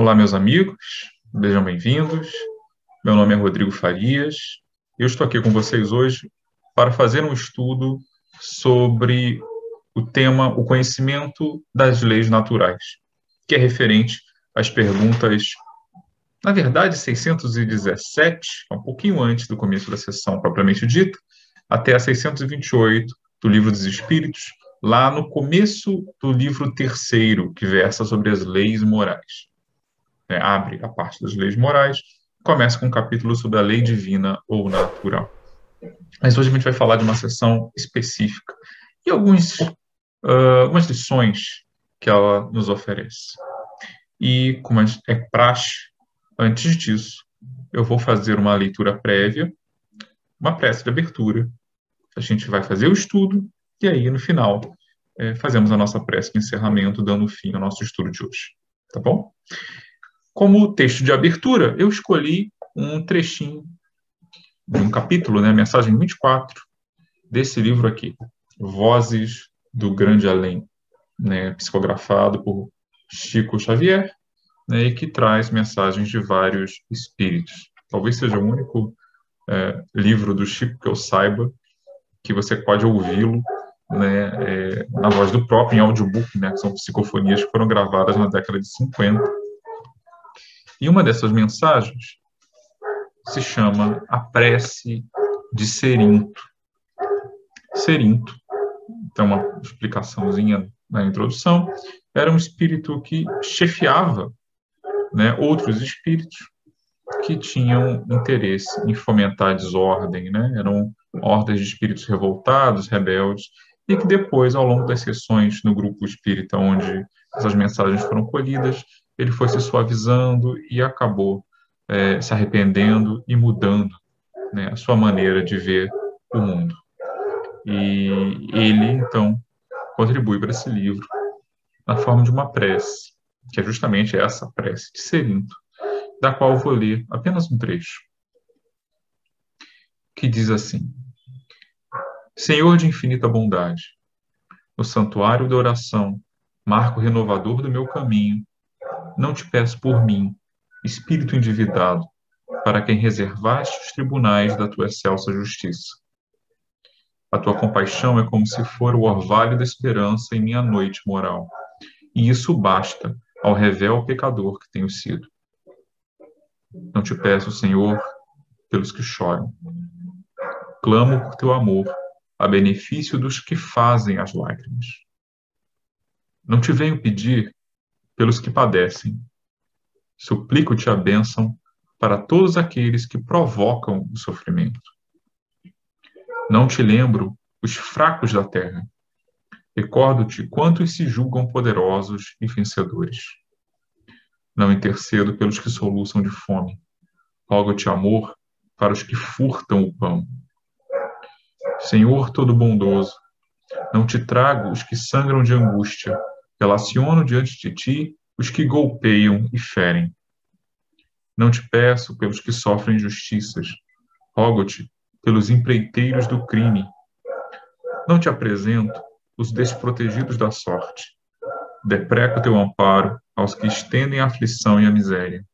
Olá, meus amigos, sejam bem-vindos. Meu nome é Rodrigo Farias. Eu estou aqui com vocês hoje para fazer um estudo sobre o tema o conhecimento das leis naturais, que é referente às perguntas, na verdade, 617, um pouquinho antes do começo da sessão propriamente dita, até a 628 do Livro dos Espíritos, lá no começo do livro terceiro, que versa sobre as leis morais. Abre a parte das leis morais, começa com um capítulo sobre a lei divina ou natural. Mas hoje a gente vai falar de uma seção específica e algumas lições que ela nos oferece. E, como é praxe, antes disso, eu vou fazer uma leitura prévia, uma prece de abertura. A gente vai fazer o estudo e aí, no final, fazemos a nossa prece de encerramento, dando fim ao nosso estudo de hoje. Tá bom? Como texto de abertura, eu escolhi um trechinho de um capítulo, mensagem 24, desse livro aqui, Vozes do Grande Além, psicografado por Chico Xavier, e que traz mensagens de vários espíritos. Talvez seja o único livro do Chico que eu saiba que você pode ouvi-lo na voz do próprio, em audiobook, que são psicofonias que foram gravadas na década de 50. E uma dessas mensagens se chama A Prece de Cerinto. Cerinto, então uma explicaçãozinha na introdução, era um espírito que chefiava outros espíritos que tinham interesse em fomentar a desordem, eram hordas de espíritos revoltados, rebeldes, e que depois, ao longo das sessões no grupo espírita, onde essas mensagens foram colhidas, ele foi se suavizando e acabou se arrependendo e mudando a sua maneira de ver o mundo. E ele, então, contribui para esse livro na forma de uma prece, que é justamente essa prece de Cerinto, da qual eu vou ler apenas um trecho, que diz assim: Senhor de infinita bondade, no santuário da oração, marco renovador do meu caminho, não te peço por mim, espírito endividado, para quem reservaste os tribunais da tua excelsa justiça. A tua compaixão é como se for o orvalho da esperança em minha noite moral, e isso basta ao revel pecador que tenho sido. Não te peço, Senhor, pelos que choram. Clamo por teu amor, a benefício dos que fazem as lágrimas. Não te venho pedir pelos que padecem. Suplico-te a bênção para todos aqueles que provocam o sofrimento. Não te lembro os fracos da terra. Recordo-te quantos se julgam poderosos e vencedores. Não intercedo pelos que soluçam de fome. Rogo-te amor para os que furtam o pão. Senhor todo-bondoso, não te trago os que sangram de angústia. Relaciono diante de ti os que golpeiam e ferem. Não te peço pelos que sofrem injustiças. Rogo-te pelos empreiteiros do crime. Não te apresento os desprotegidos da sorte. Depreco teu amparo aos que estendem a aflição e a miséria.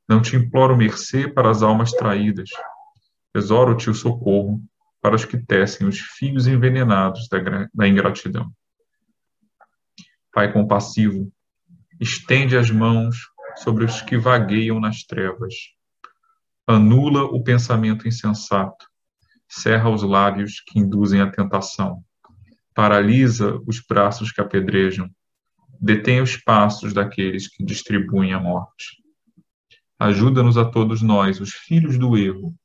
Não te imploro mercê para as almas traídas. Exoro-te o socorro para os que tecem os fios envenenados da ingratidão. Pai compassivo, estende as mãos sobre os que vagueiam nas trevas. Anula o pensamento insensato. Cerra os lábios que induzem a tentação. Paralisa os braços que apedrejam. Detém os passos daqueles que distribuem a morte. Ajuda-nos a todos nós, os filhos do erro,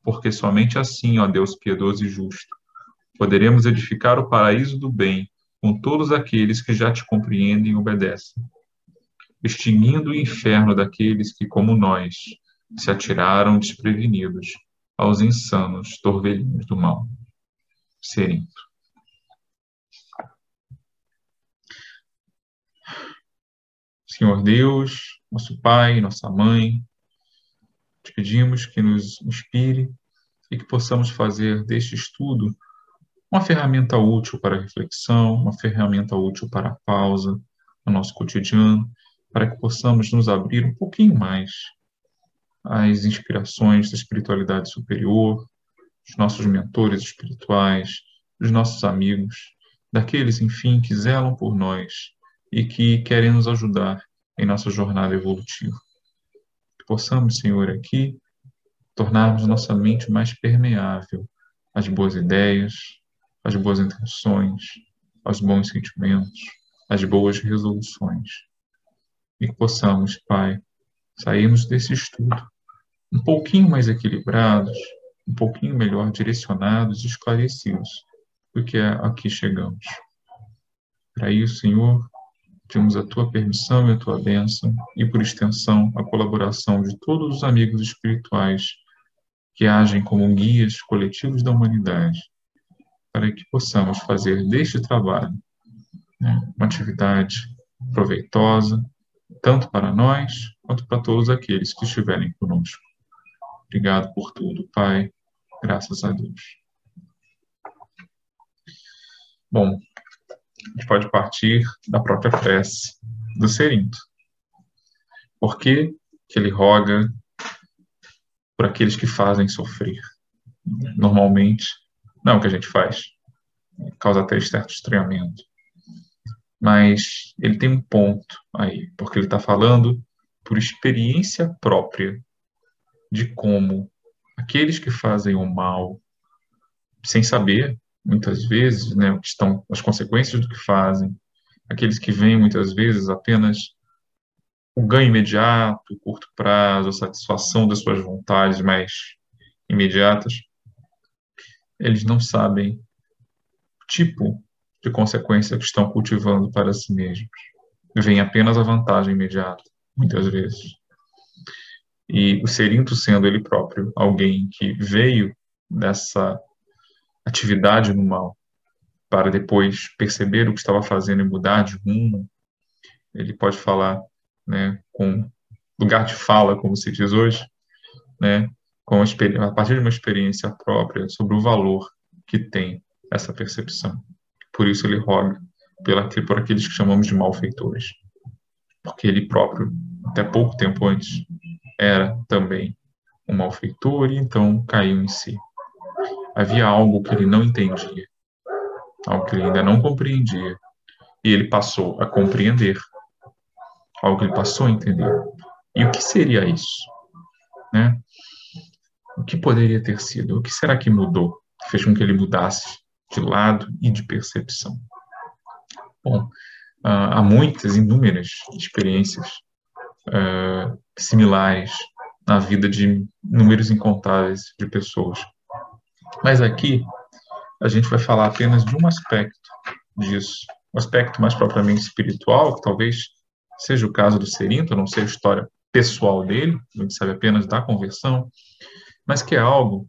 porque somente assim, ó Deus piedoso e justo, poderemos edificar o paraíso do bem com todos aqueles que já te compreendem e obedecem, extinguindo o inferno daqueles que, como nós, se atiraram desprevenidos aos insanos torvelinhos do mal. Cerinto. Senhor Deus, nosso Pai, nossa Mãe, te pedimos que nos inspire e que possamos fazer deste estudo uma ferramenta útil para a reflexão, uma ferramenta útil para a pausa no nosso cotidiano, para que possamos nos abrir um pouquinho mais às inspirações da espiritualidade superior, dos nossos mentores espirituais, dos nossos amigos, daqueles, enfim, que zelam por nós e que querem nos ajudar em nossa jornada evolutiva. Que possamos, Senhor, aqui tornarmos nossa mente mais permeável às boas ideias, às boas intenções, aos bons sentimentos, às boas resoluções. E que possamos, Pai, sairmos desse estudo um pouquinho mais equilibrados, um pouquinho melhor direcionados e esclarecidos do que aqui chegamos. Para isso, Senhor, pedimos a Tua permissão e a Tua bênção e, por extensão, a colaboração de todos os amigos espirituais que agem como guias coletivos da humanidade, para que possamos fazer deste trabalho, né, uma atividade proveitosa, tanto para nós, quanto para todos aqueles que estiverem conosco. Obrigado por tudo, Pai. Graças a Deus. Bom, a gente pode partir da própria prece do Cerinto. Por que ele roga por aqueles que fazem sofrer? Normalmente, não é o que a gente faz. Causa até certo estranhamento. Mas ele tem um ponto aí, porque ele está falando por experiência própria de como aqueles que fazem o mal, sem saber, muitas vezes, né, o que estão as consequências do que fazem, aqueles que veem muitas vezes apenas o ganho imediato, o curto prazo, a satisfação das suas vontades mais imediatas, eles não sabem o tipo de consequência que estão cultivando para si mesmos. Vem apenas a vantagem imediata, muitas vezes. E o Cerinto, sendo ele próprio alguém que veio dessa atividade no mal, para depois perceber o que estava fazendo e mudar de rumo, ele pode falar, né, com lugar de fala, como se diz hoje, né, a partir de uma experiência própria sobre o valor que tem essa percepção. Por isso ele roga por aqueles que chamamos de malfeitores, porque ele próprio, até pouco tempo antes, era também um malfeitor e então caiu em si. Havia algo que ele não entendia, algo que ele ainda não compreendia, e ele passou a compreender, algo que ele passou a entender. E o que seria isso? Né? O que poderia ter sido? O que será que mudou? Que fez com que ele mudasse de lado e de percepção? Bom, há muitas, inúmeras experiências similares na vida de números incontáveis de pessoas. Mas aqui a gente vai falar apenas de um aspecto disso, um aspecto mais propriamente espiritual, que talvez seja o caso do Cerinto, não sei a história pessoal dele, a gente sabe apenas da conversão, mas que é algo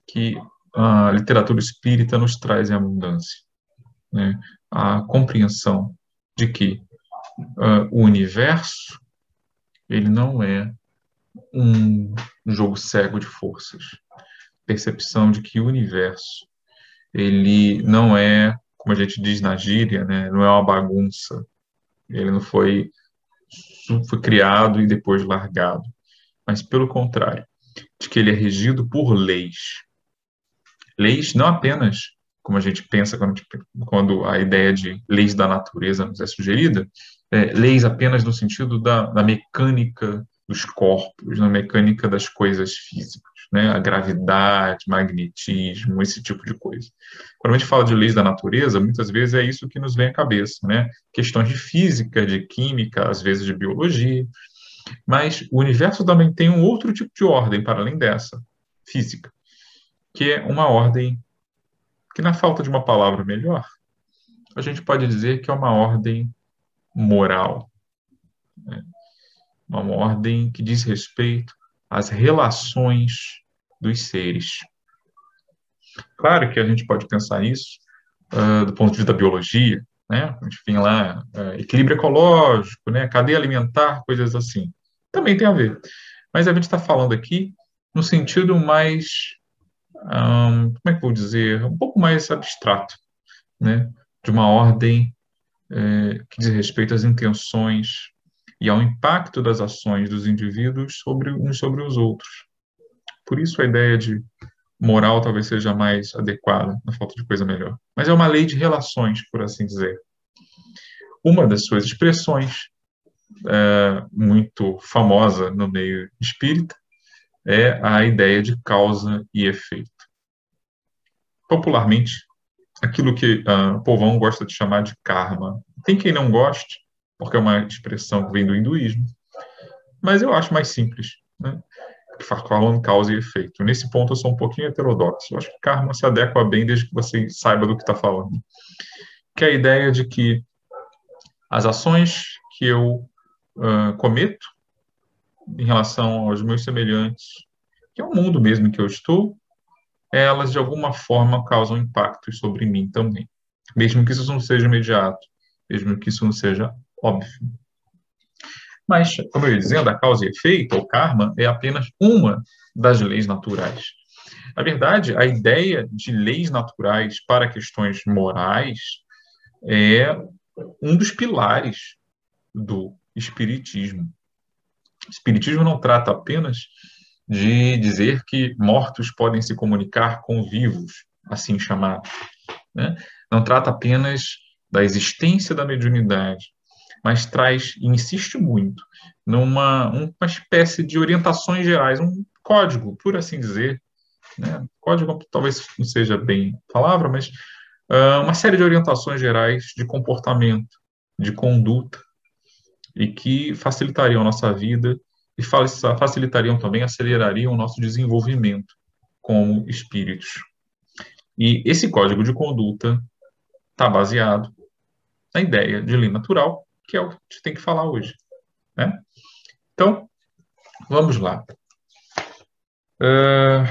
que a literatura espírita nos traz em abundância, né? A compreensão de que o universo ele não é um jogo cego de forças. Percepção de que o universo ele não é, como a gente diz na gíria, né, não é uma bagunça. Ele não foi criado e depois largado, mas pelo contrário, de que ele é regido por leis. Leis não apenas, como a gente pensa quando a ideia de leis da natureza nos é sugerida, leis apenas no sentido da mecânica dos corpos, na mecânica das coisas físicas, né? A gravidade, magnetismo, esse tipo de coisa. Quando a gente fala de leis da natureza, muitas vezes é isso que nos vem à cabeça, né? Questões de física, de química, às vezes de biologia, mas o universo também tem um outro tipo de ordem para além dessa, física, que é uma ordem que, na falta de uma palavra melhor, a gente pode dizer que é uma ordem moral, né? Uma ordem que diz respeito às relações dos seres. Claro que a gente pode pensar isso do ponto de vista da biologia, né? A gente tem lá equilíbrio ecológico, né? Cadeia alimentar, coisas assim. Também tem a ver. Mas a gente está falando aqui no sentido mais, como é que eu vou dizer, um pouco mais abstrato, né? De uma ordem que diz respeito às intenções, e ao impacto das ações dos indivíduos sobre uns sobre os outros. Por isso a ideia de moral talvez seja mais adequada, na falta de coisa melhor. Mas é uma lei de relações, por assim dizer. Uma das suas expressões, muito famosa no meio espírita, é a ideia de causa e efeito. Popularmente, aquilo que o povão gosta de chamar de karma. Tem quem não goste, porque é uma expressão que vem do hinduísmo, mas eu acho mais simples, né? Falando causa e efeito. Nesse ponto, eu sou um pouquinho heterodoxo. Eu acho que karma se adequa bem desde que você saiba do que está falando. Que é a ideia de que as ações que eu cometo em relação aos meus semelhantes, que é o mundo mesmo em que eu estou, elas de alguma forma causam impactos sobre mim também. Mesmo que isso não seja imediato, mesmo que isso não seja óbvio. Mas, como eu ia dizendo, a causa e efeito, ou karma, é apenas uma das leis naturais. Na verdade, a ideia de leis naturais para questões morais é um dos pilares do espiritismo. O espiritismo não trata apenas de dizer que mortos podem se comunicar com vivos, assim chamados, né? Não trata apenas da existência da mediunidade, mas traz e insiste muito uma espécie de orientações gerais, um código, por assim dizer, né? Código talvez não seja bem a palavra, mas uma série de orientações gerais de comportamento, de conduta, e que facilitariam a nossa vida e facilitariam também, acelerariam o nosso desenvolvimento como espíritos. E esse código de conduta está baseado na ideia de lei natural, que é o que a gente tem que falar hoje, né? Então, vamos lá. Eu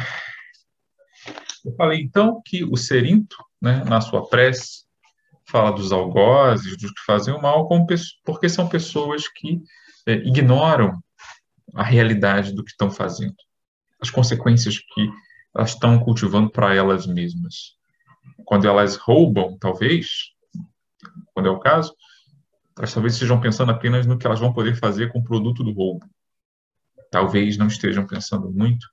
falei, então, que o Cerinto, né, na sua prece, fala dos algozes, dos que fazem o mal, porque são pessoas que ignoram a realidade do que estão fazendo, as consequências que elas estão cultivando para elas mesmas. Quando elas roubam, talvez, quando é o caso, elas talvez estejam pensando apenas no que elas vão poder fazer com o produto do roubo. Talvez não estejam pensando muito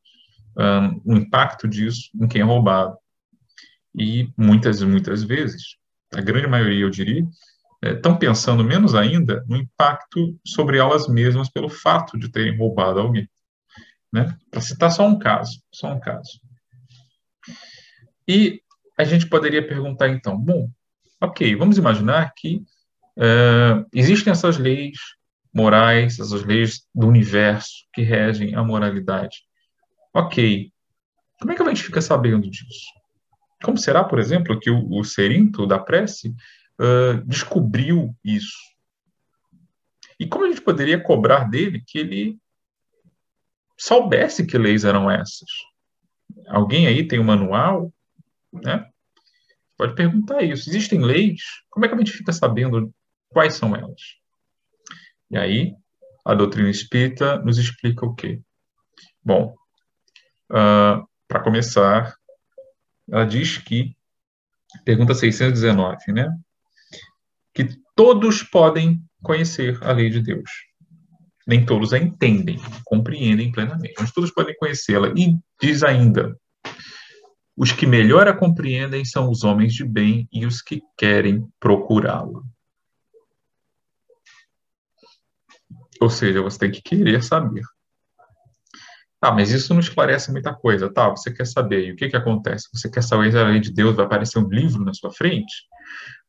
no impacto disso em quem é roubado. E muitas vezes, a grande maioria, eu diria, estão pensando menos ainda no impacto sobre elas mesmas pelo fato de terem roubado alguém, né? Para citar só um caso, só um caso. E a gente poderia perguntar então, bom, ok, vamos imaginar que existem essas leis morais, essas leis do universo que regem a moralidade. Ok, como é que a gente fica sabendo disso? Como será, por exemplo, que o Cerinto da prece descobriu isso? E como a gente poderia cobrar dele que ele soubesse que leis eram essas? Alguém aí tem um manual, né? Pode perguntar isso. Existem leis? Como é que a gente fica sabendo quais são elas? E aí, a doutrina espírita nos explica o quê? Bom, para começar, ela diz que, pergunta 619, né? Que todos podem conhecer a lei de Deus. Nem todos a entendem, compreendem plenamente, mas todos podem conhecê-la. E diz ainda, os que melhor a compreendem são os homens de bem e os que querem procurá-la. Ou seja, você tem que querer saber. Ah, mas isso não esclarece muita coisa. Tá, você quer saber. E o que que acontece? Você quer saber se a lei de Deus vai aparecer um livro na sua frente?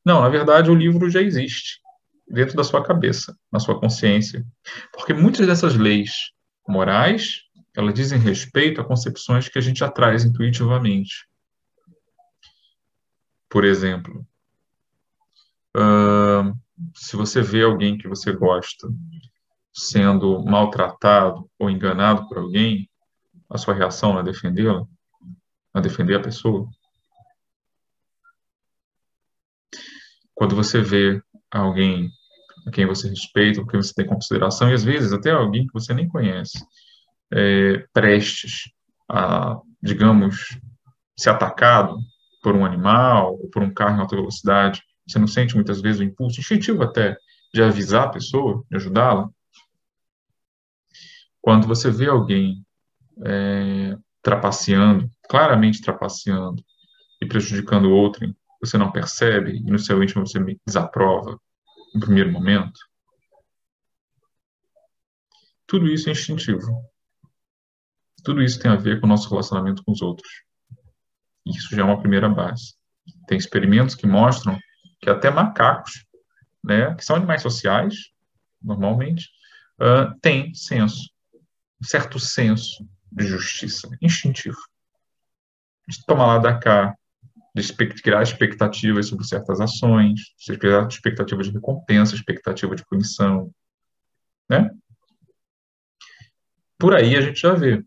Não, na verdade, o livro já existe dentro da sua cabeça, na sua consciência. Porque muitas dessas leis morais, elas dizem respeito a concepções que a gente já traz intuitivamente. Por exemplo, se você vê alguém que você gosta sendo maltratado ou enganado por alguém, a sua reação não é defendê-la, a defender a pessoa. Quando você vê alguém a quem você respeita, a quem você tem consideração, e às vezes até alguém que você nem conhece, prestes a, digamos, ser atacado por um animal ou por um carro em alta velocidade, você não sente muitas vezes o impulso instintivo até de avisar a pessoa, de ajudá-la? Quando você vê alguém trapaceando, claramente trapaceando, e prejudicando o outro, você não percebe, e no seu íntimo você desaprova no primeiro momento, tudo isso é instintivo. Tudo isso tem a ver com o nosso relacionamento com os outros. E isso já é uma primeira base. Tem experimentos que mostram que até macacos, né, que são animais sociais, normalmente, têm senso, um certo senso de justiça, instintivo. De tomar lá da cá, de criar expectativas sobre certas ações, expectativa de recompensa, expectativa de punição, né? Por aí a gente já vê.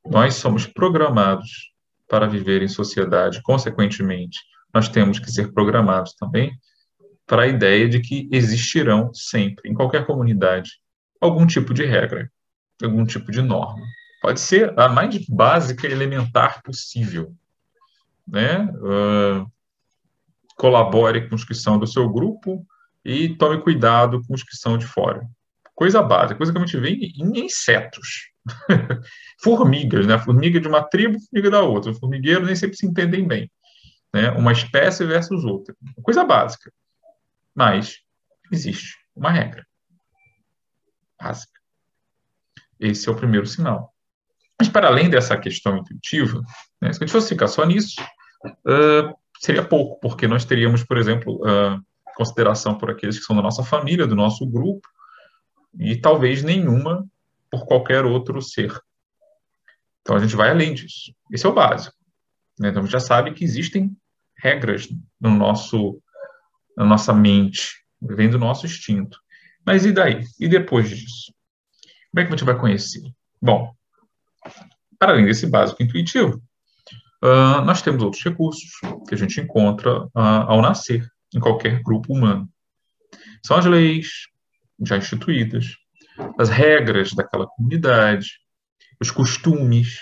Nós somos programados para viver em sociedade, consequentemente, nós temos que ser programados também para a ideia de que existirão sempre, em qualquer comunidade, algum tipo de regra, algum tipo de norma. Pode ser a mais básica e elementar possível, né? Colabore com os que são do seu grupo e tome cuidado com os que são de fora. Coisa básica, coisa que a gente vê em insetos. Formigas, né? Formiga de uma tribo, formiga da outra. Formigueiros nem sempre se entendem bem, né? Uma espécie versus outra. Coisa básica. Mas existe uma regra básica. Esse é o primeiro sinal. Mas, para além dessa questão intuitiva, né, se a gente fosse ficar só nisso, seria pouco, porque nós teríamos, por exemplo, consideração por aqueles que são da nossa família, do nosso grupo, e talvez nenhuma por qualquer outro ser. Então, a gente vai além disso. Esse é o básico, né? Então, a gente já sabe que existem regras na nossa mente, vem do nosso instinto. Mas e daí? E depois disso? Como é que a gente vai conhecer? Bom, para além desse básico intuitivo, nós temos outros recursos que a gente encontra ao nascer em qualquer grupo humano. São as leis já instituídas, as regras daquela comunidade, os costumes.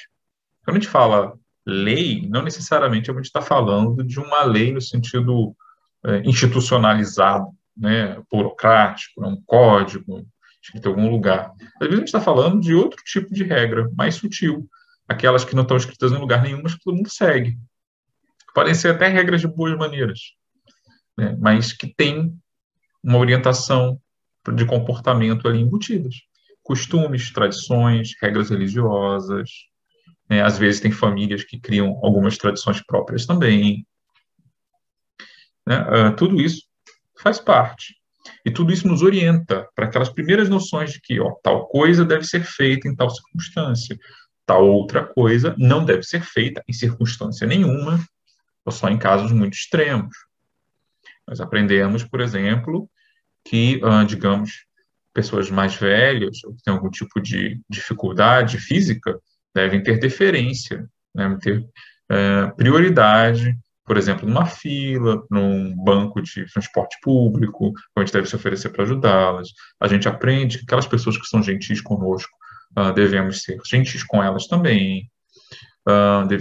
Quando a gente fala lei, não necessariamente a gente está falando de uma lei no sentido institucionalizado, né, burocrático, um código escrito em algum lugar. Às vezes a gente está falando de outro tipo de regra, mais sutil, aquelas que não estão escritas em lugar nenhum, mas que todo mundo segue. Podem ser até regras de boas maneiras, né, mas que têm uma orientação de comportamento ali embutidas. Costumes, tradições, regras religiosas, né, às vezes tem famílias que criam algumas tradições próprias também, né, tudo isso faz parte. E tudo isso nos orienta para aquelas primeiras noções de que tal coisa deve ser feita em tal circunstância, tal outra coisa não deve ser feita em circunstância nenhuma, ou só em casos muito extremos. Nós aprendemos, por exemplo, que, digamos, pessoas mais velhas, ou que têm algum tipo de dificuldade física, devem ter deferência, devem ter prioridade, por exemplo, numa fila, num banco de transporte público, a gente deve se oferecer para ajudá-las. A gente aprende que aquelas pessoas que são gentis conosco, devemos ser gentis com elas também.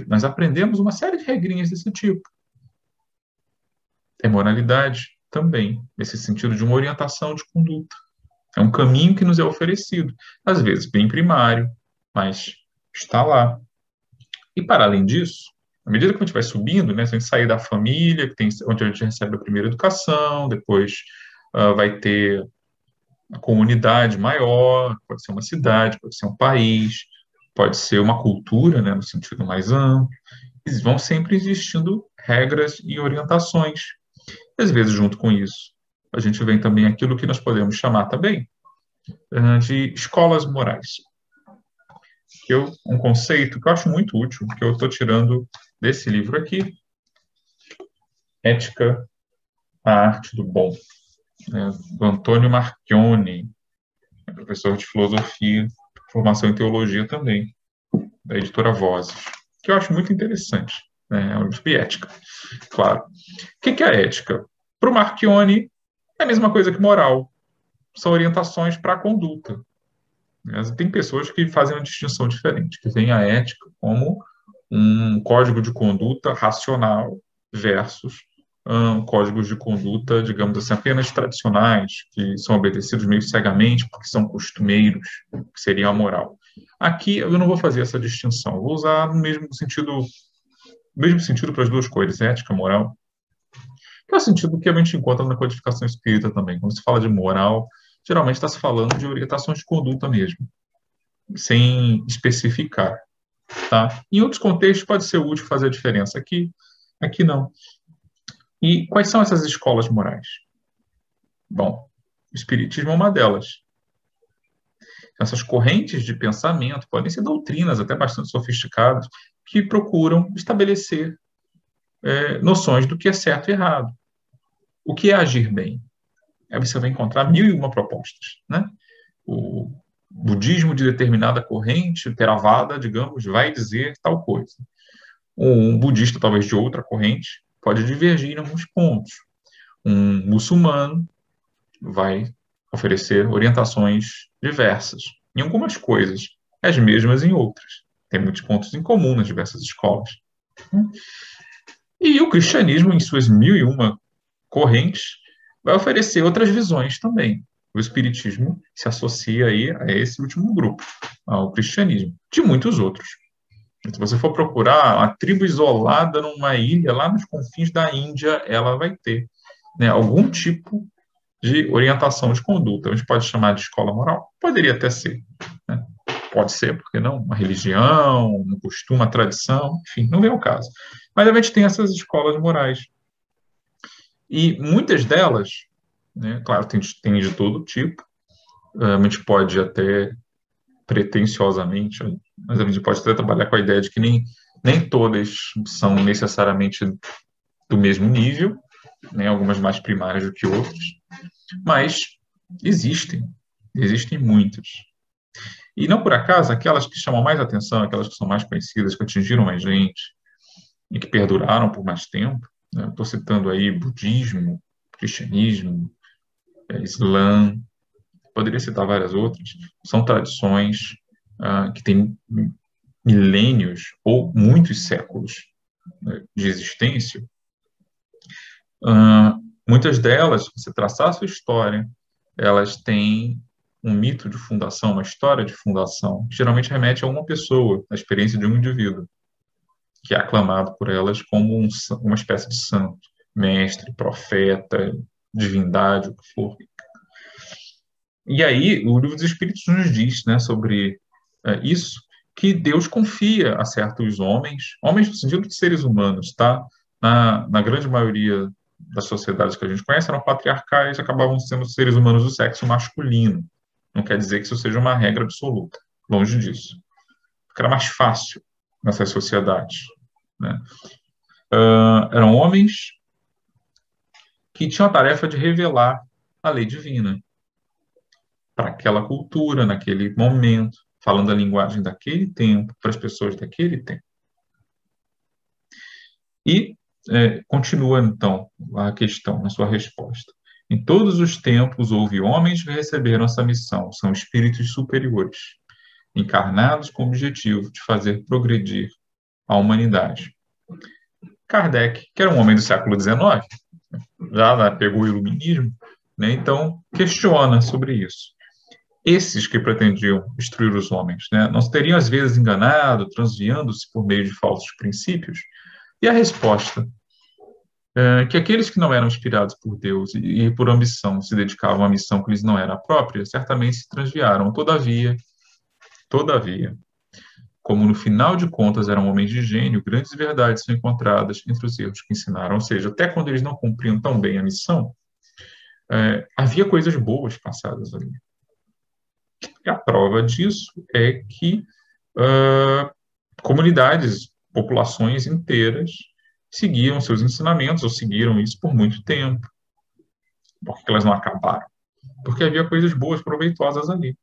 Nós aprendemos uma série de regrinhas desse tipo. É moralidade também, nesse sentido de uma orientação de conduta. É um caminho que nos é oferecido, às vezes bem primário, mas está lá. E para além disso, à medida que a gente vai subindo, né, se a gente sair da família, que tem, onde a gente recebe a primeira educação, depois vai ter a comunidade maior, pode ser uma cidade, pode ser um país, pode ser uma cultura, né, no sentido mais amplo. E vão sempre existindo regras e orientações. E, às vezes, junto com isso, a gente vem também aquilo que nós podemos chamar também de escolas morais. Um conceito que eu acho muito útil, que eu estou tirando desse livro aqui, Ética, a Arte do Bom, né, do Antônio Marchione, professor de filosofia, formação em teologia também, da editora Vozes, que eu acho muito interessante. Né, é um livro sobre ética, claro. O que é a ética? Para o Marchione, é a mesma coisa que moral. São orientações para a conduta. Tem pessoas que fazem uma distinção diferente, que veem a ética como um código de conduta racional versus códigos de conduta, digamos assim, apenas tradicionais, que são obedecidos meio cegamente, porque são costumeiros, que seria a moral. Aqui eu não vou fazer essa distinção, vou usar no mesmo sentido para as duas coisas, ética e moral, que é o sentido que a gente encontra na codificação espírita também. Quando se fala de moral, geralmente está se falando de orientações de conduta mesmo, sem especificar. Tá? Em outros contextos pode ser útil fazer a diferença. Aqui não. E quais são essas escolas morais? Bom, o Espiritismo é uma delas. Essas correntes de pensamento podem ser doutrinas até bastante sofisticadas que procuram estabelecer noções do que é certo e errado. O que é agir bem? Aí você vai encontrar mil e uma propostas. Né? O budismo de determinada corrente, Theravada, digamos, vai dizer tal coisa. Um budista, talvez de outra corrente, pode divergir em alguns pontos. Um muçulmano vai oferecer orientações diversas em algumas coisas, as mesmas em outras. Tem muitos pontos em comum nas diversas escolas. E o cristianismo, em suas mil e uma correntes, vai oferecer outras visões também. O espiritismo se associa aí a esse último grupo, ao cristianismo, de muitos outros. Se você for procurar uma tribo isolada numa ilha, lá nos confins da Índia, ela vai ter, né, algum tipo de orientação de conduta. A gente pode chamar de escola moral? Poderia até ser. Né? Pode ser, porque não? Uma religião, um costume, uma tradição, enfim, não vem ao caso. Mas a gente tem essas escolas morais. E muitas delas, né, claro, tem de todo tipo, a gente pode até pretensiosamente, mas a gente pode até trabalhar com a ideia de que nem todas são necessariamente do mesmo nível, né, algumas mais primárias do que outras, mas existem muitas. E não por acaso, aquelas que chamam mais atenção, aquelas que são mais conhecidas, que atingiram mais gente e que perduraram por mais tempo, né, estou citando aí budismo, cristianismo, islã, poderia citar várias outras, são tradições que têm milênios ou muitos séculos, né, de existência. Muitas delas, se você traçar a sua história, elas têm um mito de fundação, uma história de fundação, que geralmente remete a uma pessoa, a experiência de um indivíduo, que é aclamado por elas como uma espécie de santo, mestre, profeta, divindade, o que for. E aí, o Livro dos Espíritos nos diz, né, sobre isso, que Deus confia a certos homens no sentido de seres humanos, tá? Na grande maioria das sociedades que a gente conhece, eram patriarcais e acabavam sendo seres humanos do sexo masculino. Não quer dizer que isso seja uma regra absoluta, longe disso. Porque era mais fácil nessas sociedades. Né? Eram homens que tinham a tarefa de revelar a lei divina para aquela cultura, naquele momento, falando a linguagem daquele tempo, para as pessoas daquele tempo. E continua, então, a questão na sua resposta. Em todos os tempos houve homens que receberam essa missão, são espíritos superiores, encarnados com o objetivo de fazer progredir a humanidade. Kardec, que era um homem do século XIX, já pegou o iluminismo, né, então questiona sobre isso. Esses que pretendiam instruir os homens, né, não se teriam às vezes enganado, transviando-se por meio de falsos princípios? E a resposta que aqueles que não eram inspirados por Deus e por ambição se dedicavam à missão que lhes não era própria, certamente se transviaram. Todavia, como no final de contas eram homens de gênio, grandes verdades são encontradas entre os erros que ensinaram. Ou seja, até quando eles não cumpriam tão bem a missão, havia coisas boas passadas ali. E a prova disso é que comunidades, populações inteiras seguiam seus ensinamentos, ou seguiram isso por muito tempo. Por que elas não acabaram? Porque havia coisas boas, proveitosas ali.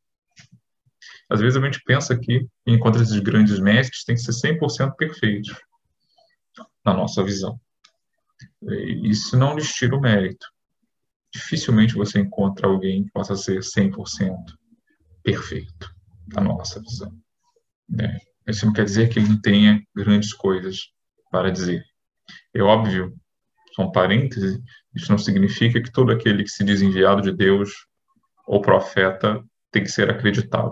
Às vezes a gente pensa que, enquanto esses grandes mestres, tem que ser 100% perfeitos, na nossa visão. Isso não lhes tira o mérito. Dificilmente você encontra alguém que possa ser 100% perfeito, na nossa visão. Isso não quer dizer que ele não tenha grandes coisas para dizer. É óbvio são parênteses, isso não significa que todo aquele que se diz enviado de Deus ou profeta tem que ser acreditado,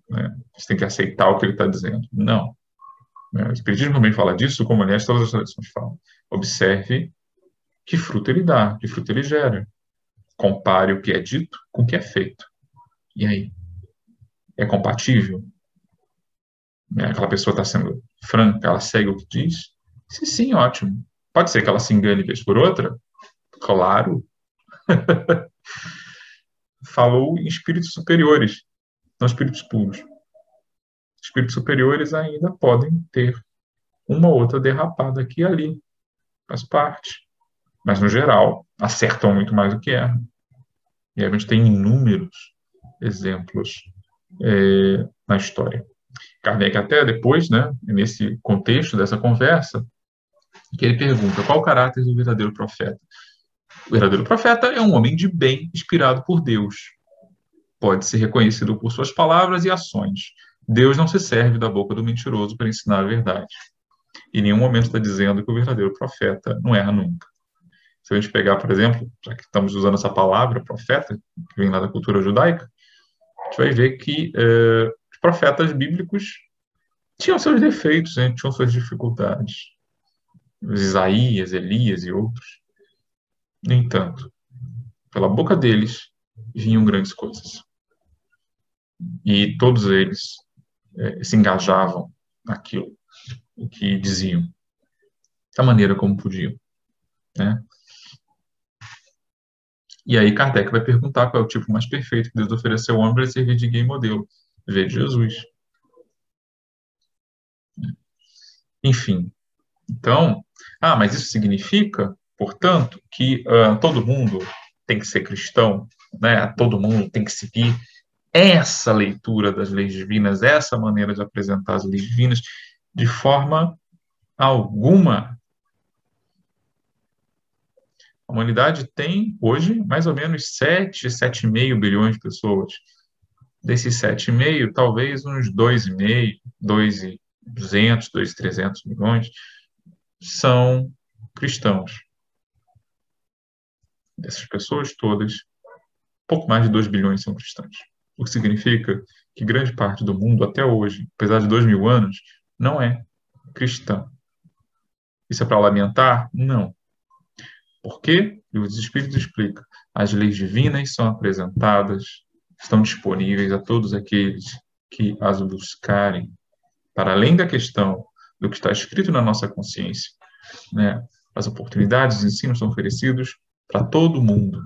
né? Você tem que aceitar o que ele está dizendo. Não. Né? O Espiritismo também fala disso, como aliás todas as tradições falam. Observe que fruto ele dá, que fruto ele gera. Compare o que é dito com o que é feito. E aí? É compatível? Né? Aquela pessoa está sendo franca, ela segue o que diz? Se sim, ótimo. Pode ser que ela se engane vez por outra? Claro. Falou em espíritos superiores, não espíritos puros. Espíritos superiores ainda podem ter uma ou outra derrapada aqui e ali. Faz parte. Mas, no geral, acertam muito mais do que erram. E a gente tem inúmeros exemplos na história. Kardec até depois, né, nesse contexto dessa conversa, que ele pergunta qual o caráter do verdadeiro profeta. O verdadeiro profeta é um homem de bem inspirado por Deus. Pode ser reconhecido por suas palavras e ações. Deus não se serve da boca do mentiroso para ensinar a verdade. Em nenhum momento está dizendo que o verdadeiro profeta não erra nunca. Se a gente pegar, por exemplo, já que estamos usando essa palavra, profeta, que vem lá da cultura judaica, a gente vai ver que os profetas bíblicos tinham seus defeitos, né? Tinham suas dificuldades. Isaías, Elias e outros. No entanto, pela boca deles vinham grandes coisas. E todos eles se engajavam naquilo, o que diziam, da maneira como podiam, né? E aí Kardec vai perguntar qual é o tipo mais perfeito que Deus ofereceu ao homem para servir de guia e modelo. Veja Jesus. Enfim, então, mas isso significa, portanto, que todo mundo tem que ser cristão, né? Todo mundo tem que seguir essa leitura das leis divinas, essa maneira de apresentar as leis divinas, de forma alguma. A humanidade tem, hoje, mais ou menos 7,5 bilhões de pessoas. Desses 7,5, talvez uns 2,5, 2,200, 2,300 milhões são cristãos. Dessas pessoas todas, pouco mais de 2 bilhões são cristãos. O que significa que grande parte do mundo, até hoje, apesar de 2.000 anos, não é cristã. Isso é para lamentar? Não. Por quê? E os Espíritos explicam. As leis divinas são apresentadas, estão disponíveis a todos aqueles que as buscarem, para além da questão do que está escrito na nossa consciência, né? As oportunidades, os ensinos são oferecidos para todo mundo,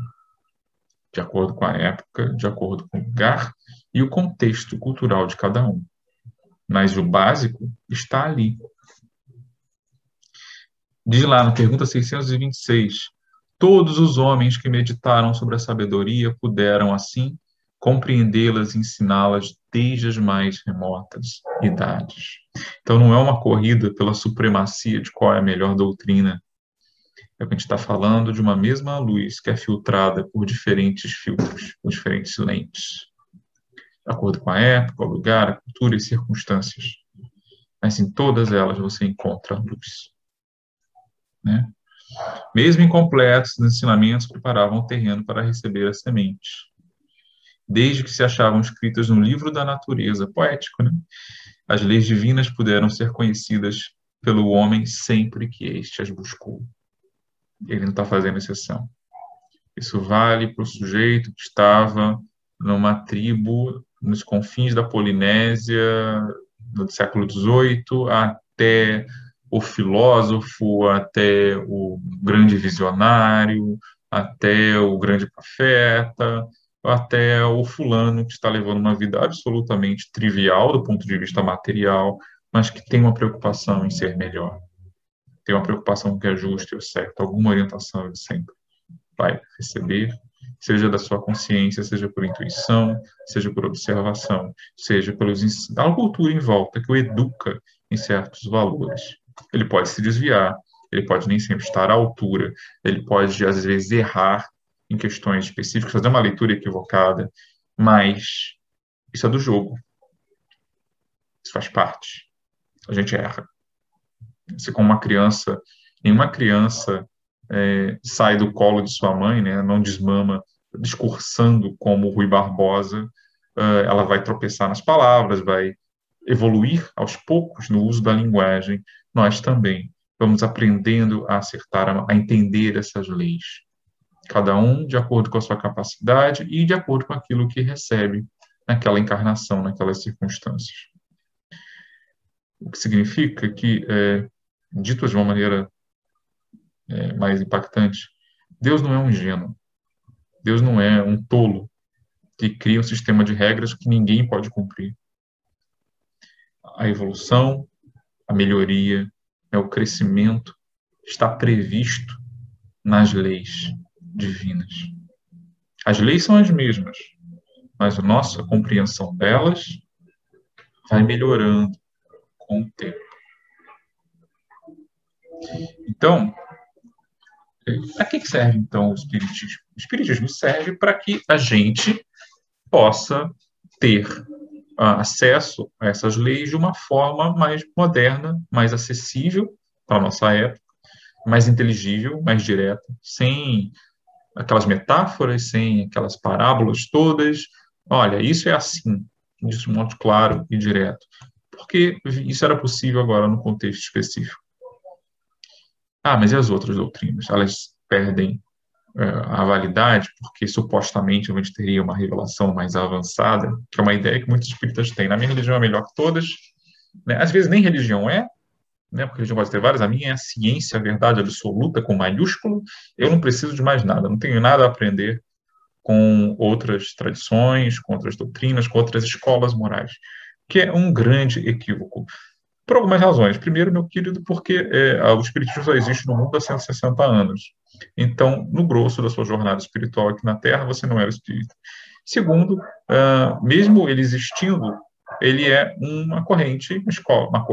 de acordo com a época, de acordo com o lugar e o contexto cultural de cada um. Mas o básico está ali. Diz lá na pergunta 626, todos os homens que meditaram sobre a sabedoria puderam, assim, compreendê-las e ensiná-las desde as mais remotas idades. Então, não é uma corrida pela supremacia de qual é a melhor doutrina. É que a gente está falando de uma mesma luz que é filtrada por diferentes filtros, por diferentes lentes, de acordo com a época, o lugar, a cultura e circunstâncias. Mas em todas elas você encontra a luz, né? Mesmo incompletos, os ensinamentos preparavam o terreno para receber a semente. Desde que se achavam escritas no livro da natureza, poético, né? As leis divinas puderam ser conhecidas pelo homem sempre que este as buscou. Ele não está fazendo exceção. Isso vale para o sujeito que estava numa tribo nos confins da Polinésia, do século XVIII, até o filósofo, até o grande visionário, até o grande profeta, até o fulano que está levando uma vida absolutamente trivial do ponto de vista material, mas que tem uma preocupação em ser melhor, tem uma preocupação com o que é justo e o certo, alguma orientação ele sempre vai receber, seja da sua consciência, seja por intuição, seja por observação, seja pela cultura em volta que o educa em certos valores. Ele pode se desviar, ele pode nem sempre estar à altura, ele pode, às vezes, errar em questões específicas, fazer uma leitura equivocada, mas isso é do jogo. Isso faz parte. A gente erra. Se com uma criança, nenhuma criança sai do colo de sua mãe, né, não desmama, discursando como Rui Barbosa, ela vai tropeçar nas palavras, vai evoluir aos poucos no uso da linguagem. Nós também vamos aprendendo a acertar, a entender essas leis. Cada um de acordo com a sua capacidade e de acordo com aquilo que recebe naquela encarnação, naquelas circunstâncias. O que significa que, dito de uma maneira mais impactante, Deus não é um ingênuo. Deus não é um tolo que cria um sistema de regras que ninguém pode cumprir. A evolução, a melhoria, o crescimento está previsto nas leis divinas. As leis são as mesmas, mas a nossa compreensão delas vai melhorando com o tempo. Então, para que serve, então, o Espiritismo? O Espiritismo serve para que a gente possa ter acesso a essas leis de uma forma mais moderna, mais acessível para a nossa época, mais inteligível, mais direta, sem aquelas metáforas, sem aquelas parábolas todas. Olha, isso é assim, de um modo claro e direto. Porque isso era possível agora no contexto específico. Mas e as outras doutrinas? Elas perdem a validade porque supostamente a gente teria uma revelação mais avançada, que é uma ideia que muitos espíritas têm. Na minha religião é melhor que todas, né? Às vezes nem religião né? Porque religião pode ter várias. A minha é a ciência, a verdade absoluta com maiúsculo. Eu não preciso de mais nada, não tenho nada a aprender com outras tradições, com outras doutrinas, com outras escolas morais, que é um grande equívoco. Por algumas razões. Primeiro, meu querido, porque o Espiritismo só existe no mundo há 160 anos. Então, no grosso da sua jornada espiritual aqui na Terra, você não era espírita. Segundo, mesmo ele existindo, ele é uma corrente, uma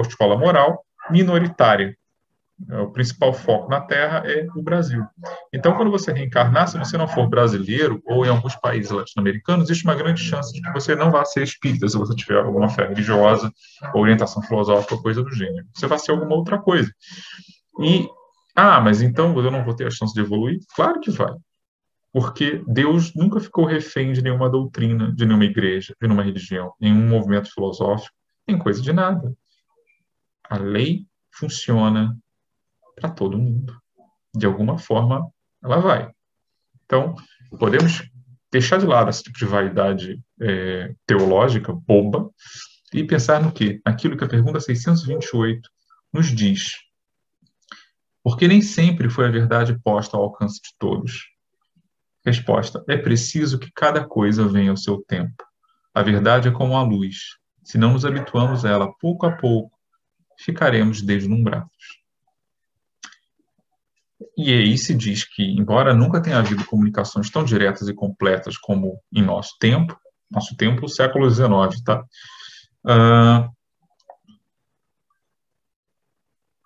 escola moral minoritária. O principal foco na Terra é o Brasil. Então, quando você reencarnar, se você não for brasileiro ou em alguns países latino-americanos, existe uma grande chance de que você não vá ser espírita se você tiver alguma fé religiosa, orientação filosófica, coisa do gênero. Você vai ser alguma outra coisa. Mas então eu não vou ter a chance de evoluir? Claro que vai. Porque Deus nunca ficou refém de nenhuma doutrina, de nenhuma igreja, de nenhuma religião, nenhum movimento filosófico, nem coisa de nada. A lei funciona para todo mundo. De alguma forma, ela vai. Então, podemos deixar de lado esse tipo de vaidade teológica, boba, e pensar no quê? Aquilo que a pergunta 628 nos diz. Porque nem sempre foi a verdade posta ao alcance de todos. Resposta: é preciso que cada coisa venha ao seu tempo. A verdade é como a luz. Se não nos habituamos a ela pouco a pouco, ficaremos deslumbrados. E aí se diz que, embora nunca tenha havido comunicações tão diretas e completas como em nosso tempo, o século XIX, tá?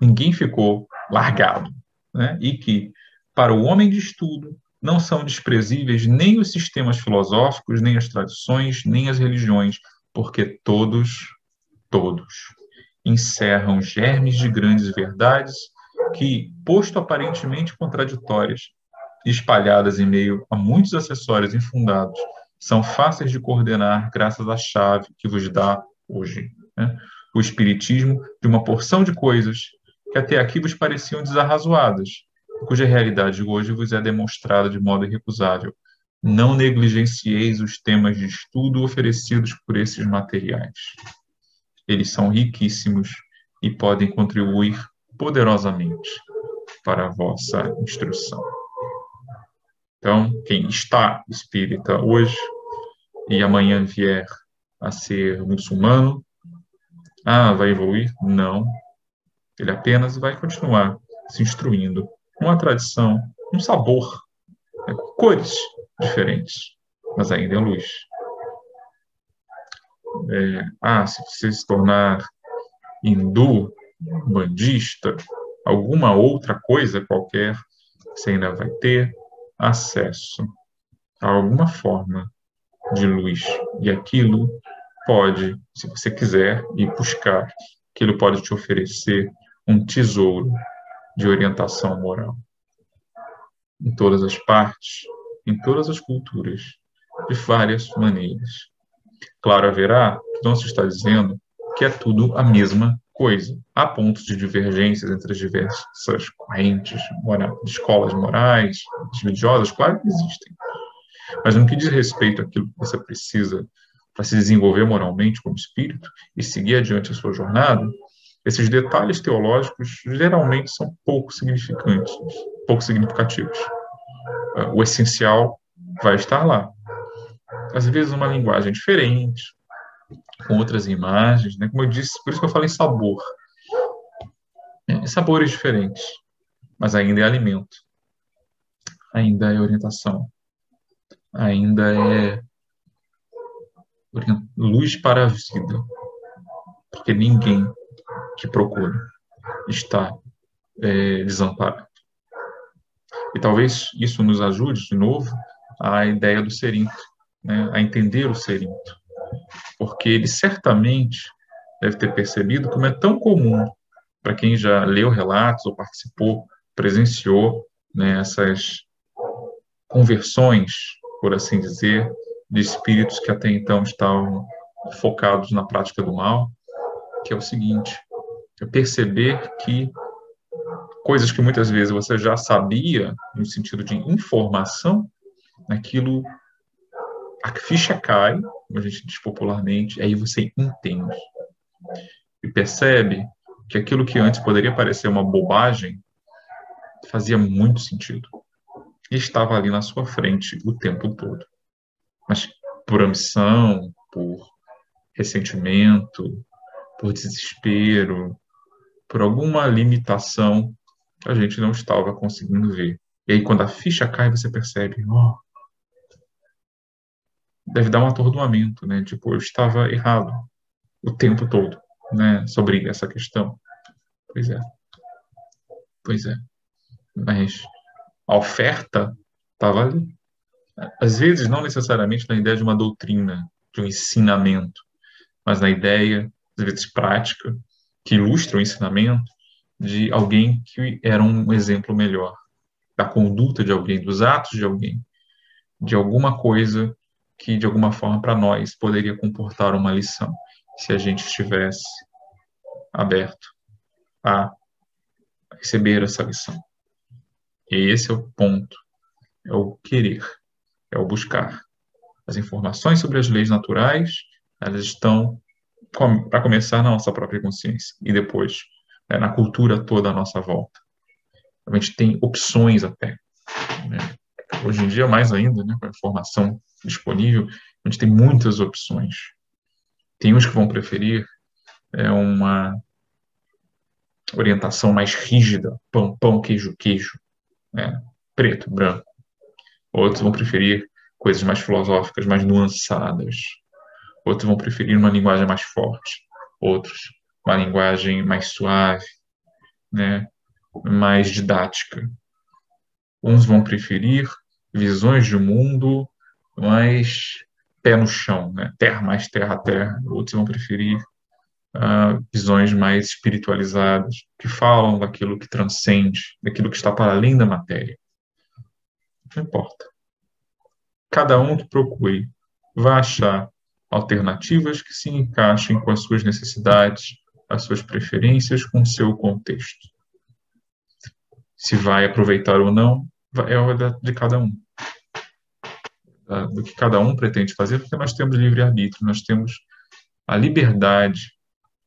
Ninguém ficou largado, né? E que, para o homem de estudo, não são desprezíveis nem os sistemas filosóficos, nem as tradições, nem as religiões, porque todos encerram germes de grandes verdades que, posto aparentemente contraditórias, espalhadas em meio a muitos acessórios infundados, são fáceis de coordenar graças à chave que vos dá hoje, né? O espiritismo de uma porção de coisas que até aqui vos pareciam desarrazoadas, cuja realidade hoje vos é demonstrada de modo irrecusável. Não negligencieis os temas de estudo oferecidos por esses materiais. Eles são riquíssimos e podem contribuir poderosamente para a vossa instrução. Então, quem está espírita hoje e amanhã vier a ser muçulmano, vai evoluir? Não. Ele apenas vai continuar se instruindo com uma tradição, um sabor, com cores diferentes, mas ainda é luz. Se você se tornar hindu, bandista, alguma outra coisa qualquer, você ainda vai ter acesso a alguma forma de luz. E aquilo pode, se você quiser ir buscar, aquilo pode te oferecer um tesouro de orientação moral. em todas as partes, em todas as culturas, de várias maneiras. Claro, haverá, não se está dizendo que é tudo a mesma coisa. Há pontos de divergências entre as diversas correntes de escolas morais, religiosas, claro que existem. Mas no que diz respeito àquilo que você precisa para se desenvolver moralmente como espírito e seguir adiante a sua jornada, esses detalhes teológicos geralmente são pouco significantes, pouco significativos. O essencial vai estar lá. Às vezes uma linguagem diferente, com outras imagens, né? Como eu disse, por isso que eu falo em sabor. Sabores diferentes, mas ainda é alimento, ainda é orientação, ainda é luz para a vida, porque ninguém que procura está desamparado. E talvez isso nos ajude, de novo, à ideia do serinto, né? A entender o serinto, porque ele certamente deve ter percebido como é tão comum para quem já leu relatos ou participou, presenciou, né, essas conversões, por assim dizer, de espíritos que até então estavam focados na prática do mal, que é o seguinte: é perceber que coisas que muitas vezes você já sabia, no sentido de informação, aquilo, a ficha cai, como a gente diz popularmente, aí você entende e percebe que aquilo que antes poderia parecer uma bobagem fazia muito sentido e estava ali na sua frente o tempo todo. Mas por ambição, por ressentimento, por desespero, por alguma limitação, a gente não estava conseguindo ver. E aí, quando a ficha cai, você percebe, oh, deve dar um atordoamento, né? Tipo, eu estava errado o tempo todo, né? Sobre essa questão. Pois é, pois é. Mas a oferta estava ali. Às vezes, não necessariamente na ideia de uma doutrina, de um ensinamento, mas na ideia, às vezes prática, que ilustra o ensinamento de alguém que era um exemplo melhor, da conduta de alguém, dos atos de alguém, de alguma coisa que, de alguma forma, para nós poderia comportar uma lição, se a gente estivesse aberto a receber essa lição. E esse é o ponto, é o querer, é o buscar. As informações sobre as leis naturais, elas estão, para começar, na nossa própria consciência, e depois, na cultura toda à nossa volta. A gente tem opções até, né? Hoje em dia, mais ainda, né, com a informação disponível, a gente tem muitas opções. Tem uns que vão preferir uma orientação mais rígida, pão, pão, queijo, queijo, né, preto, branco. Outros vão preferir coisas mais filosóficas, mais nuançadas. Outros vão preferir uma linguagem mais forte. Outros, uma linguagem mais suave, né, mais didática. Uns vão preferir visões de mundo mais pé no chão, né? Mais terra a terra. Outros vão preferir visões mais espiritualizadas, que falam daquilo que transcende, daquilo que está para além da matéria. Não importa. Cada um que procure vai achar alternativas que se encaixem com as suas necessidades, as suas preferências, com o seu contexto. Se vai aproveitar ou não, é de cada um. Do que cada um pretende fazer, porque nós temos livre-arbítrio, nós temos a liberdade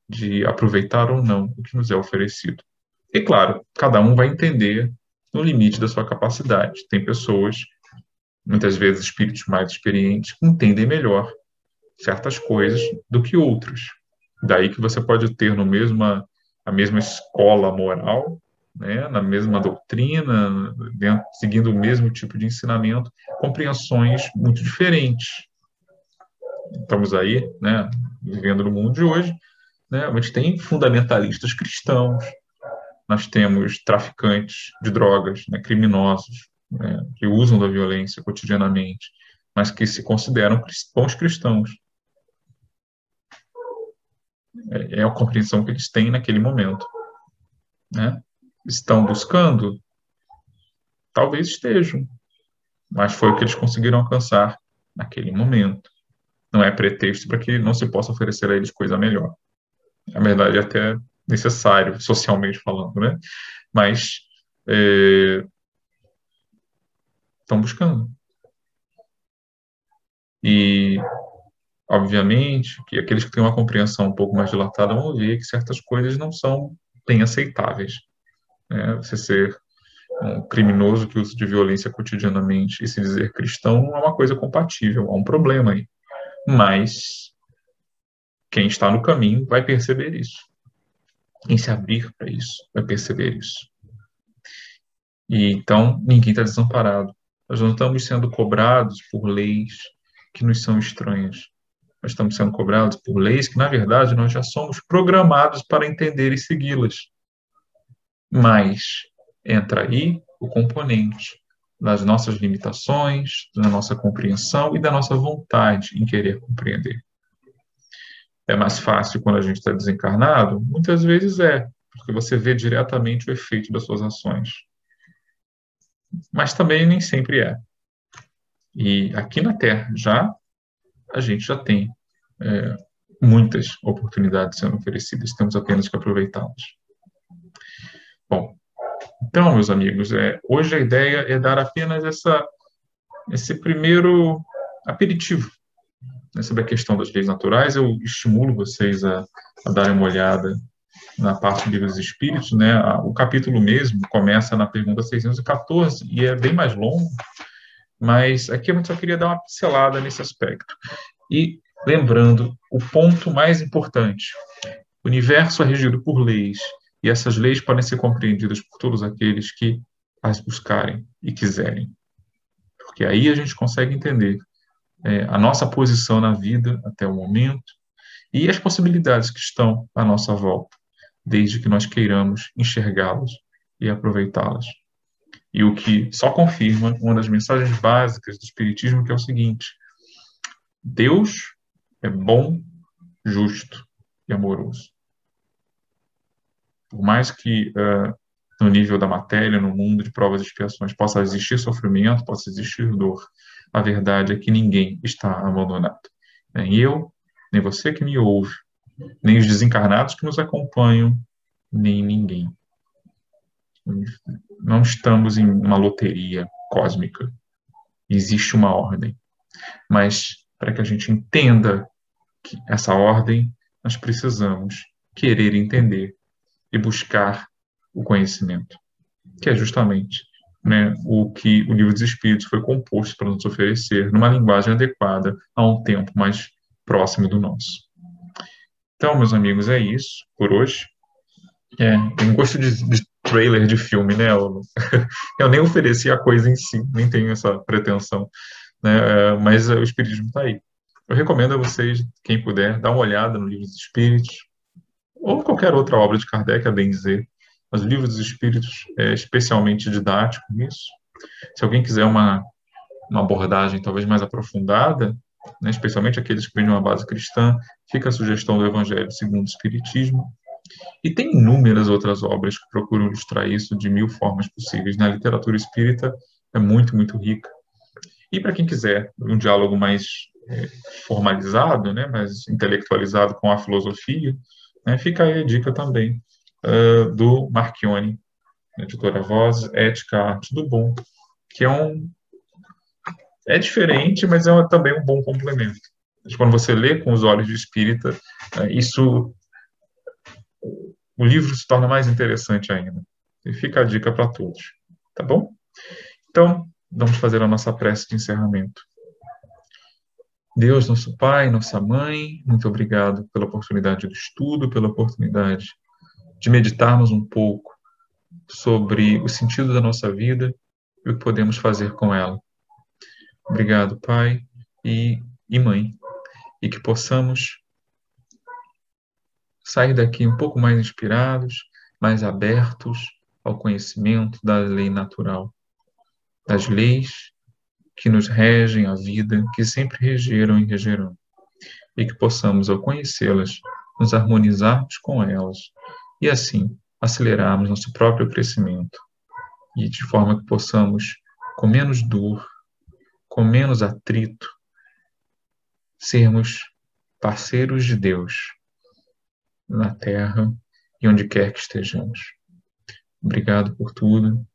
de aproveitar ou não o que nos é oferecido. E claro, cada um vai entender no limite da sua capacidade. Tem pessoas, muitas vezes espíritos mais experientes, que entendem melhor certas coisas do que outros. Daí que você pode ter a mesma escola moral, né, na mesma doutrina, seguindo o mesmo tipo de ensinamento, compreensões muito diferentes. Estamos aí, né, vivendo no mundo de hoje, né, a gente tem fundamentalistas cristãos, nós temos traficantes de drogas, né, criminosos, né, que usam da violência cotidianamente, mas que se consideram bons cristãos. É a compreensão que eles têm naquele momento, né? Estão buscando Talvez estejam, mas foi o que eles conseguiram alcançar naquele momento. Não é pretexto para que não se possa oferecer a eles coisa melhor. Na verdade, é até necessário, socialmente falando, né? Mas estão buscando. E, obviamente, que aqueles que têm uma compreensão um pouco mais dilatada vão ver que certas coisas não são bem aceitáveis, né? Você ser um criminoso que usa de violência cotidianamente e se dizer cristão não é uma coisa compatível, há um problema aí. Mas quem está no caminho vai perceber isso. Quem se abrir para isso vai perceber isso. E então ninguém está desamparado. Nós não estamos sendo cobrados por leis que nos são estranhas. Nós estamos sendo cobrados por leis que, na verdade, nós já somos programados para entender e segui-las. Mas entra aí o componente das nossas limitações, da nossa compreensão e da nossa vontade em querer compreender. É mais fácil quando a gente está desencarnado? Muitas vezes é, porque você vê diretamente o efeito das suas ações. Mas também nem sempre é. E aqui na Terra a gente já tem muitas oportunidades sendo oferecidas, temos apenas que aproveitá-las. Bom, então, meus amigos, hoje a ideia é dar apenas esse primeiro aperitivo, né, sobre a questão das leis naturais. Eu estimulo vocês a darem uma olhada na parte do Livro dos Espíritos, né? O capítulo mesmo começa na pergunta 614 e é bem mais longo, mas aqui eu só queria dar uma pincelada nesse aspecto. E lembrando o ponto mais importante: o universo é regido por leis, e essas leis podem ser compreendidas por todos aqueles que as buscarem e quiserem. Porque aí a gente consegue entender a nossa posição na vida até o momento e as possibilidades que estão à nossa volta, desde que nós queiramos enxergá-las e aproveitá-las. E o que só confirma uma das mensagens básicas do Espiritismo, que é o seguinte: Deus é bom, justo e amoroso. Por mais que no nível da matéria, no mundo de provas e expiações, possa existir sofrimento, possa existir dor, a verdade é que ninguém está abandonado. Nem eu, nem você que me ouve, nem os desencarnados que nos acompanham, nem ninguém. Não estamos em uma loteria cósmica. Existe uma ordem. Mas para que a gente entenda essa ordem, nós precisamos querer entender e buscar o conhecimento, que é justamente, né, o que o Livro dos Espíritos foi composto para nos oferecer numa linguagem adequada a um tempo mais próximo do nosso. Então, meus amigos, é isso por hoje. Tem gosto de trailer de filme, né? Eu nem ofereci a coisa em si, nem tenho essa pretensão, né? Mas o Espiritismo está aí. Eu recomendo a vocês, quem puder, dar uma olhada no Livro dos Espíritos, ou qualquer outra obra de Kardec, a bem dizer. Mas o Livro dos Espíritos é especialmente didático nisso. Se alguém quiser uma abordagem talvez mais aprofundada, né, especialmente aqueles que vêm de uma base cristã, fica a sugestão do Evangelho segundo o Espiritismo. E tem inúmeras outras obras que procuram ilustrar isso de mil formas possíveis. Na literatura espírita é muito, muito rica. E para quem quiser um diálogo mais formalizado, né, mais intelectualizado com a filosofia, né, fica aí a dica também do Marchione, editora Voz, Ética, Arte do Bom, que é diferente, mas é também um bom complemento. Quando você lê com os olhos de espírita, o livro se torna mais interessante ainda. E fica a dica para todos, tá bom? Então, vamos fazer a nossa prece de encerramento. Deus, nosso Pai, nossa Mãe, muito obrigado pela oportunidade do estudo, pela oportunidade de meditarmos um pouco sobre o sentido da nossa vida e o que podemos fazer com ela. Obrigado, Pai e Mãe, e que possamos sair daqui um pouco mais inspirados, mais abertos ao conhecimento da lei natural, das leis que nos regem a vida, que sempre regeram e regerão, e que possamos, ao conhecê-las, nos harmonizarmos com elas e, assim, acelerarmos nosso próprio crescimento. e de forma que possamos, com menos dor, com menos atrito, sermos parceiros de Deus na terra e onde quer que estejamos. Obrigado por tudo.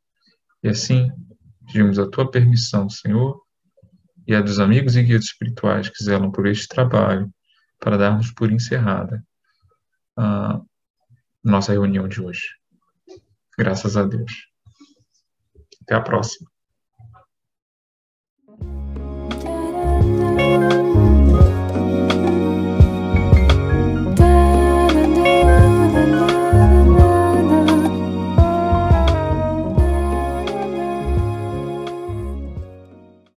E assim, pedimos a tua permissão, Senhor, e a dos amigos e guias espirituais que zelam por este trabalho, para darmos por encerrada a nossa reunião de hoje. Graças a Deus. Até a próxima.